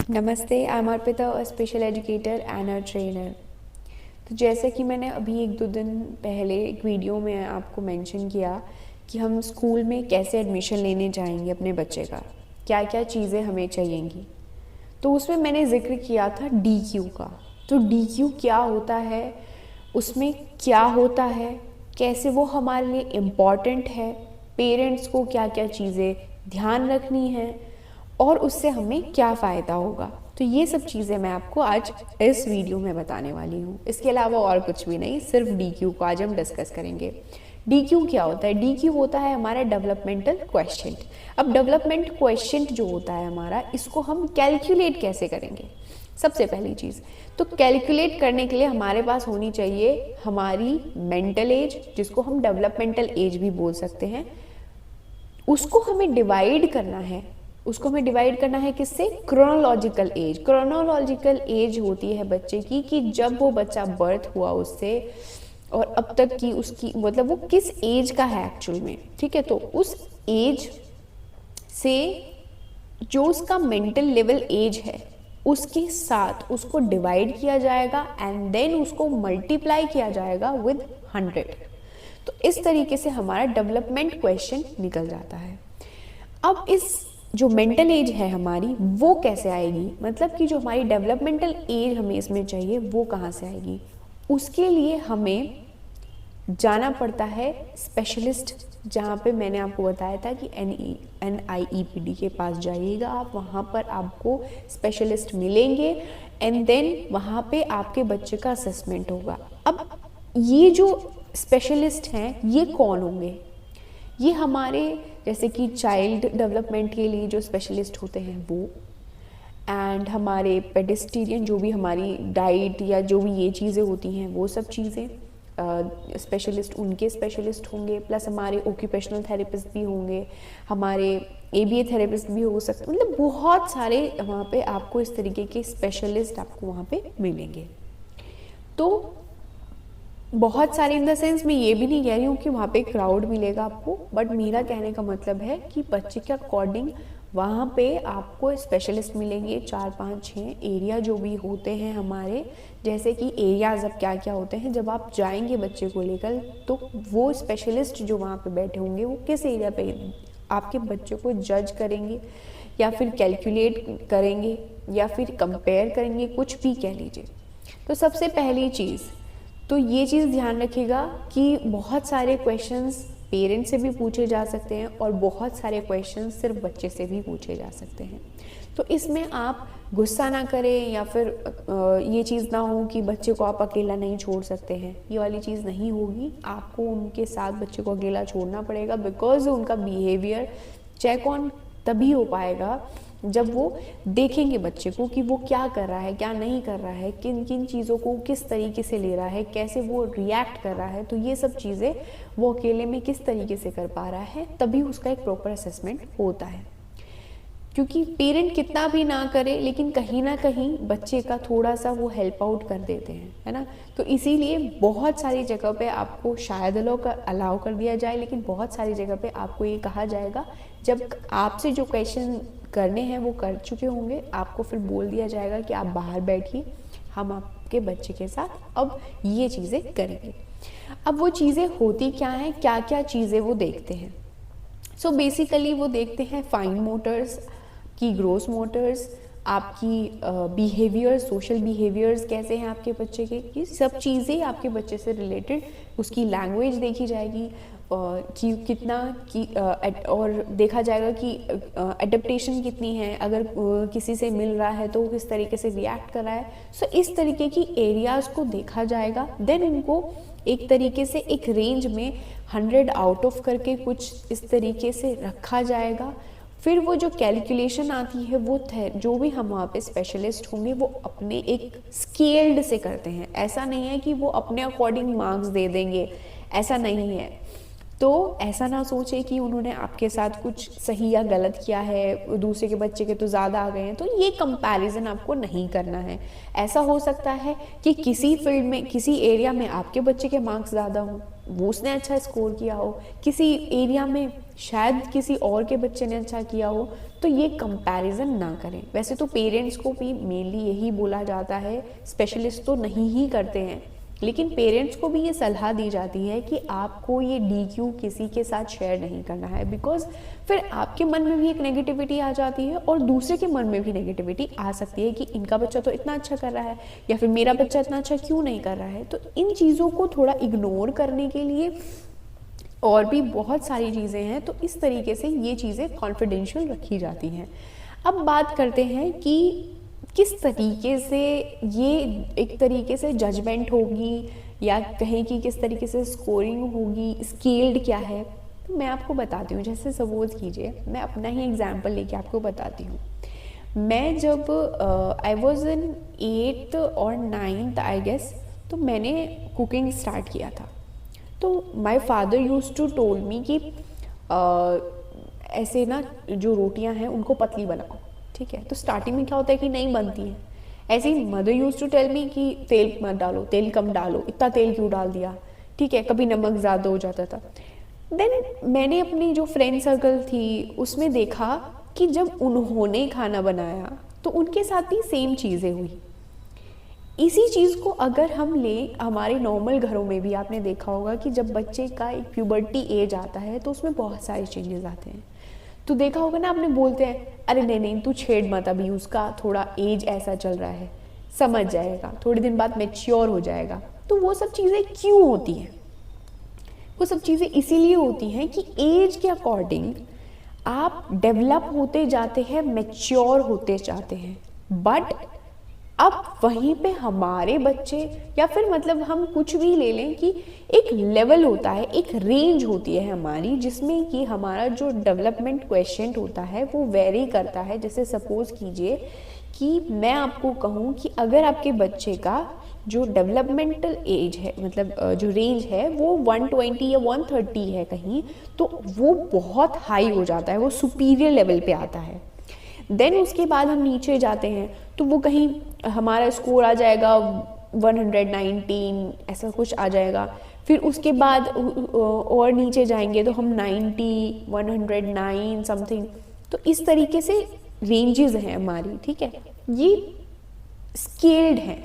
नमस्ते, I am Arpita, a special educator and a trainer. तो जैसे कि मैंने अभी 1-2 दिन पहले एक वीडियो में आपको मेंशन किया कि हम स्कूल में कैसे एडमिशन लेने जाएंगे अपने बच्चे का, क्या क्या चीज़ें हमें चाहिएंगी। तो उसमें मैंने ज़िक्र किया था DQ का। तो DQ क्या होता है, उसमें क्या होता है, कैसे वो हमारे लिए इम्पॉर्टेंट है, पेरेंट्स को क्या क्या चीज़ें ध्यान रखनी है और उससे हमें क्या फ़ायदा होगा। तो ये सब चीज़ें मैं आपको आज इस वीडियो में बताने वाली हूँ। इसके अलावा और कुछ भी नहीं, सिर्फ DQ को आज हम डिस्कस करेंगे। DQ क्या होता है? DQ होता है हमारा डेवलपमेंटल क्वेश्चन। अब डेवलपमेंट क्वेश्चन जो होता है हमारा, इसको हम कैलकुलेट कैसे करेंगे? सबसे पहली चीज़ तो कैलकुलेट करने के लिए हमारे पास होनी चाहिए हमारी मेंटल एज, जिसको हम डेवलपमेंटल एज भी बोल सकते हैं। उसको हमें डिवाइड करना है। उसको हमें डिवाइड करना है किससे? Chronological age. क्रोनोलॉजिकल एज होती है बच्चे की कि जब वो बच्चा बर्थ हुआ उससे और अब तक की उसकी मतलब वो किस एज का है एक्चुअल में, ठीक है। तो उस एज से जो उसका मेंटल लेवल एज है उसके साथ उसको डिवाइड किया जाएगा एंड देन उसको मल्टीप्लाई किया जाएगा विद 100। तो इस तरीके से हमारा डेवलपमेंट क्वेश्चन निकल जाता है। अब इस जो मेंटल एज है हमारी वो कैसे आएगी, मतलब कि जो हमारी डेवलपमेंटल एज हमें इसमें चाहिए वो कहाँ से आएगी? उसके लिए हमें जाना पड़ता है स्पेशलिस्ट, जहाँ पे मैंने आपको बताया था कि NIEPD के पास जाइएगा आप, वहाँ पर आपको स्पेशलिस्ट मिलेंगे एंड देन वहाँ पे आपके बच्चे का असेसमेंट होगा। अब ये जो स्पेशलिस्ट हैं ये कौन होंगे? ये हमारे जैसे कि चाइल्ड डेवलपमेंट के लिए जो स्पेशलिस्ट होते हैं वो, एंड हमारे पेडिस्ट्रियन जो भी हमारी डाइट या जो भी ये चीज़ें होती हैं वो सब चीज़ें स्पेशलिस्ट, उनके स्पेशलिस्ट होंगे। प्लस हमारे ऑक्यूपेशनल थेरेपिस्ट भी होंगे, हमारे ABA थेरेपिस्ट भी हो सकते, मतलब बहुत सारे वहाँ पे आपको इस तरीके के स्पेशलिस्ट आपको वहाँ पे मिलेंगे। तो बहुत सारे इन द सेंस मैं ये भी नहीं कह रही हूँ कि वहाँ पे क्राउड मिलेगा आपको, बट मेरा कहने का मतलब है कि बच्चे के अकॉर्डिंग वहाँ पे आपको स्पेशलिस्ट मिलेंगे। 4-5-6 एरिया जो भी होते हैं हमारे, जैसे कि एरियाज़ अब क्या क्या होते हैं, जब आप जाएंगे बच्चे को लेकर तो वो स्पेशलिस्ट जो वहाँ पे बैठे होंगे वो किस एरिया पे आपके बच्चे को जज करेंगे या फिर कैलकुलेट करेंगे या फिर कंपेयर करेंगे, कुछ भी कह लीजिए। तो सबसे पहली चीज़ तो ये चीज़ ध्यान रखिएगा कि बहुत सारे क्वेश्चंस पेरेंट्स से भी पूछे जा सकते हैं और बहुत सारे क्वेश्चंस सिर्फ बच्चे से भी पूछे जा सकते हैं। तो इसमें आप गुस्सा ना करें या फिर ये चीज़ ना हो कि बच्चे को आप अकेला नहीं छोड़ सकते हैं, ये वाली चीज़ नहीं होगी। आपको उनके साथ बच्चे को अकेला छोड़ना पड़ेगा, बिकॉज उनका बिहेवियर चेक ऑन तभी हो पाएगा जब वो देखेंगे बच्चे को कि वो क्या कर रहा है, क्या नहीं कर रहा है, किन किन चीज़ों को किस तरीके से ले रहा है, कैसे वो रिएक्ट कर रहा है। तो ये सब चीज़ें वो अकेले में किस तरीके से कर पा रहा है, तभी उसका एक प्रॉपर असेसमेंट होता है। क्योंकि पेरेंट कितना भी ना करे लेकिन कहीं ना कहीं बच्चे का थोड़ा सा वो हेल्प आउट कर देते हैं, है ना। तो इसीलिए बहुत सारी जगह पे आपको शायद अलाउ कर दिया जाए, लेकिन बहुत सारी जगह पे आपको ये कहा जाएगा जब आपसे जो क्वेश्चन करने हैं वो कर चुके होंगे, आपको फिर बोल दिया जाएगा कि आप बाहर बैठिए, हम आपके बच्चे के साथ अब ये चीज़ें करेंगे। अब वो चीज़ें होती क्या हैं, क्या क्या चीज़ें वो देखते हैं? सो बेसिकली वो देखते हैं फाइन मोटर्स की, ग्रोस मोटर्स, आपकी बिहेवियर्स, सोशल बिहेवियर्स कैसे हैं आपके बच्चे के, ये सब चीज़ें आपके बच्चे से रिलेटेड। उसकी लैंग्वेज देखी जाएगी कि कितना की और देखा जाएगा कि एडेप्टेशन कितनी है, अगर किसी से मिल रहा है तो किस तरीके से रिएक्ट कर रहा है। सो इस तरीके की एरियाज़ को देखा जाएगा। देन उनको एक तरीके से एक रेंज में 100 आउट ऑफ करके कुछ इस तरीके से रखा जाएगा। फिर वो जो कैलकुलेशन आती है वो जो भी हम वहाँ पे स्पेशलिस्ट होंगे वो अपने एक स्केल्ड से करते हैं। ऐसा नहीं है कि वो अपने अकॉर्डिंग मार्क्स दे देंगे, ऐसा नहीं है। तो ऐसा ना सोचे कि उन्होंने आपके साथ कुछ सही या गलत किया है, दूसरे के बच्चे के तो ज़्यादा आ गए हैं, तो ये कंपैरिजन आपको नहीं करना है। ऐसा हो सकता है कि किसी फील्ड में, किसी एरिया में आपके बच्चे के मार्क्स ज़्यादा हों, वो उसने अच्छा स्कोर किया हो, किसी एरिया में शायद किसी और के बच्चे ने अच्छा किया हो, तो ये कंपैरिजन ना करें। वैसे तो पेरेंट्स को भी मेनली यही बोला जाता है, स्पेशलिस्ट तो नहीं ही करते हैं, लेकिन पेरेंट्स को भी ये सलाह दी जाती है कि आपको ये DQ किसी के साथ शेयर नहीं करना है, बिकॉज फिर आपके मन में भी एक नेगेटिविटी आ जाती है और दूसरे के मन में भी नेगेटिविटी आ सकती है कि इनका बच्चा तो इतना अच्छा कर रहा है, या फिर मेरा बच्चा इतना अच्छा क्यों नहीं कर रहा है। तो इन चीज़ों को थोड़ा इग्नोर करने के लिए और भी बहुत सारी चीज़ें हैं, तो इस तरीके से ये चीज़ें कॉन्फिडेंशियल रखी जाती हैं। अब बात करते हैं कि किस तरीके से ये एक तरीके से जजमेंट होगी, या कहें कि किस तरीके से स्कोरिंग होगी, स्केल्ड क्या है। तो मैं आपको बताती हूँ। जैसे सपोज कीजिए, मैं अपना ही एग्जांपल लेके आपको बताती हूँ। मैं जब आई वॉज इन 8th और 9th आई गेस, तो मैंने कुकिंग स्टार्ट किया था। तो my father used to told me कि ऐसे ना जो रोटियां हैं उनको पतली बनाओ, ठीक है। तो स्टार्टिंग में क्या होता है कि नहीं बनती है। ऐसे ही mother used to tell me कि तेल मत डालो, तेल कम डालो, इतना तेल क्यों डाल दिया, ठीक है। कभी नमक ज़्यादा हो जाता था। देन मैंने अपनी जो फ्रेंड सर्कल थी उसमें देखा कि जब उन्होंने खाना बनाया तो उनके साथ भी सेम चीज़ें हुई। इसी चीज़ को अगर हम लें हमारे नॉर्मल घरों में भी, आपने देखा होगा कि जब बच्चे का एक प्यूबर्टी एज आता है तो उसमें बहुत सारे चेंजेस आते हैं। तो देखा होगा ना, आपने बोलते हैं अरे नहीं नहीं तू छेड़ मत, अभी उसका थोड़ा एज ऐसा चल रहा है, समझ जाएगा, थोड़े दिन बाद मैच्योर हो जाएगा। तो वो सब चीज़ें क्यों होती हैं? वो सब चीज़ें इसीलिए होती हैं कि एज के अकॉर्डिंग आप डेवलप होते जाते हैं, मैच्योर होते जाते हैं। बट अब वहीं पे हमारे बच्चे, या फिर मतलब हम कुछ भी ले लें कि एक लेवल होता है, एक रेंज होती है हमारी, जिसमें कि हमारा जो डेवलपमेंट क्वेश्चन होता है वो वेरी करता है। जैसे सपोज कीजिए कि मैं आपको कहूँ कि अगर आपके बच्चे का जो डेवलपमेंटल एज है, मतलब जो रेंज है वो 120 या 130 है कहीं, तो वो बहुत हाई हो जाता है, वो सुपीरियर लेवल पे आता है। देन उसके बाद हम नीचे जाते हैं तो वो कहीं हमारा स्कोर आ जाएगा 119 ऐसा कुछ आ जाएगा। फिर उसके बाद और नीचे जाएंगे तो हम 90, 109 समथिंग। तो इस तरीके से रेंजेस हैं हमारी, ठीक है, ये स्केल्ड हैं।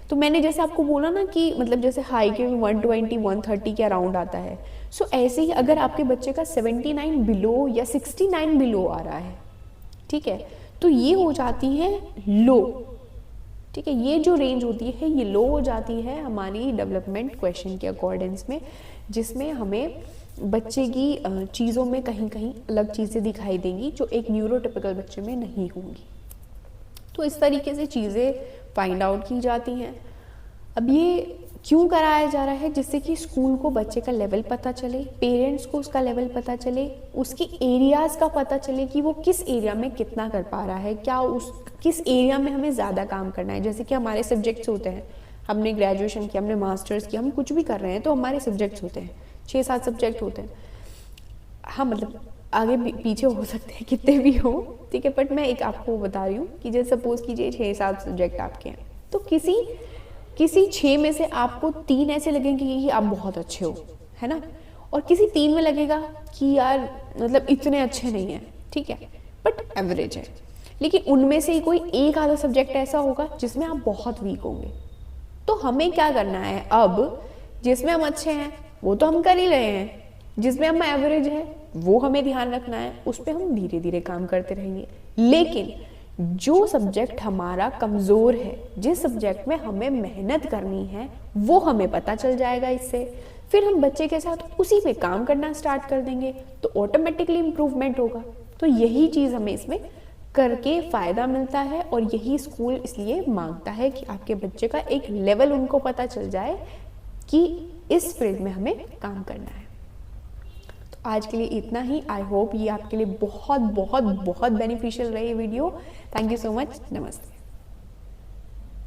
तो मैंने जैसे आपको बोला ना कि मतलब जैसे हाई के 120, 130 के अराउंड आता है। सो ऐसे ही अगर आपके बच्चे का 79 बिलो या 69 बिलो आ रहा है, ठीक है, तो ये हो जाती है लो, ठीक है। ये जो रेंज होती है ये लो हो जाती है हमारी डेवलपमेंट क्वेश्चन के अकॉर्डेंस में, जिसमें हमें बच्चे की चीज़ों में कहीं कहीं अलग चीज़ें दिखाई देंगी जो एक न्यूरोटिपिकल बच्चे में नहीं होंगी। तो इस तरीके से चीज़ें फाइंड आउट की जाती हैं। अब ये क्यों कराया जा रहा है? जिससे कि स्कूल को बच्चे का लेवल पता चले, पेरेंट्स को उसका लेवल पता चले, उसके एरियाज़ का पता चले कि वो किस एरिया में कितना कर पा रहा है, क्या उस किस एरिया में हमें ज़्यादा काम करना है। जैसे कि हमारे सब्जेक्ट्स होते हैं, हमने ग्रेजुएशन किया, हमने मास्टर्स किया, हम कुछ भी कर रहे हैं तो हमारे सब्जेक्ट्स होते हैं, 6-7 सब्जेक्ट होते हैं। हाँ, मतलब आगे पीछे हो सकते हैं कितने भी हो, ठीक है, बट मैं एक आपको बता रही हूँ कि जैसे सपोज कीजिए 6-7 सब्जेक्ट आपके हैं, तो किसी 6 में से आपको 3 ऐसे लगेंगे कि आप बहुत अच्छे हो, है ना, और किसी 3 में लगेगा कि यार मतलब इतने अच्छे नहीं हैं, ठीक है, बट एवरेज है। लेकिन उनमें से ही कोई एक आधा सब्जेक्ट ऐसा होगा जिसमें आप बहुत वीक होंगे। तो हमें क्या करना है, अब जिसमें हम अच्छे हैं वो तो हम कर ही रहे हैं, जिसमें हम एवरेज है वो हमें ध्यान रखना है, उस पर हम धीरे धीरे काम करते रहेंगे। लेकिन जो सब्जेक्ट हमारा कमज़ोर है, जिस सब्जेक्ट में हमें मेहनत करनी है, वो हमें पता चल जाएगा इससे। फिर हम बच्चे के साथ उसी पे काम करना स्टार्ट कर देंगे तो ऑटोमेटिकली इम्प्रूवमेंट होगा। तो यही चीज़ हमें इसमें करके फ़ायदा मिलता है, और यही स्कूल इसलिए मांगता है कि आपके बच्चे का एक लेवल उनको पता चल जाए कि इस फील्ड में हमें काम करना है। तो आज के लिए इतना ही। आई होप ये आपके लिए बहुत बहुत बहुत बेनिफिशियल रहे ये video. Thank you so much. नमस्ते।